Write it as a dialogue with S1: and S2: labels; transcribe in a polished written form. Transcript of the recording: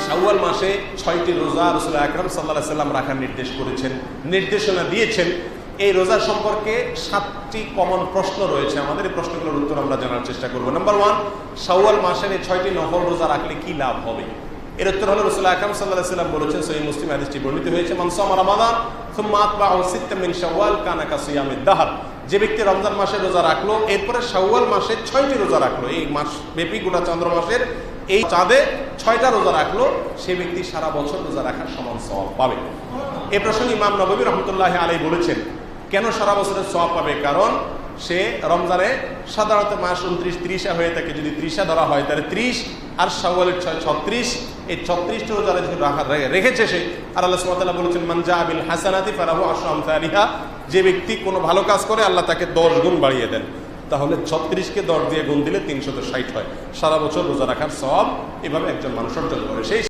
S1: শাওয়াল মাসে 6টি রোজা রাসূল আকরাম সাল্লাল্লাহু আলাইহি সাল্লাম রাখার নির্দেশনা দিয়েছেন। এই রোজা সম্পর্কে 7টি কমন প্রশ্ন রয়েছে। আমাদের এই প্রশ্নগুলোর উত্তর আমরা জানার চেষ্টা করব। নাম্বার 1, শাওয়াল মাসের এই 6টি নফল রোজা রাখলে কি লাভ হবে? এর উত্তর হলো রাসূল আকরাম সাল্লাল্লাহু আলাইহি সাল্লাম বলেছেন, সহিহ মুসলিম হাদিসটি বর্ণিত হয়েছে, মান সামা রমাদান সুম্মা আতবাহু সিত্তাম মিন শাওয়াল কানা কাসিয়ামিদ দাহর। যে ব্যক্তি রমজান মাসে রোজা রাখলো, এরপরে শাওয়াল মাসে 6টি রোজা রাখলো, এই মাস ব্যাপী গোটা চন্দ্র মাসের এই চাঁদে 6টা রোজা রাখলো, সে ব্যক্তি সারা বছর রোজা রাখার সমান সওয়াব পাবে। এই প্রসঙ্গে ইমাম নববী রাহমাতুল্লাহি আলাইহি বলেছেন, কেন সারা বছরের সওয়াব পাবে? কারণ সে রমজানে সাধারণত মাস 29-30 হয়ে থাকে, যদি 30 ধরা হয় তাহলে 30 আর শাওয়ালের 36, এই 36টা রোজা রেখেছে সে। আর আল্লাহ সুবহানাহু ওয়া তাআলা বলেছেন, মান জাআ বিল হাসানাতি ফালাহু আশরু আমসালিহা। যে ব্যক্তি কোনো ভালো কাজ করে আল্লাহ তাকে 10 গুণ বাড়িয়ে দেন। তাহলে 36কে 10 দিয়ে গুণ দিলে 360 হয়। সারা বছর রোজা রাখার সওয়াব এভাবে একজন মানুষ অর্জন করে। সেই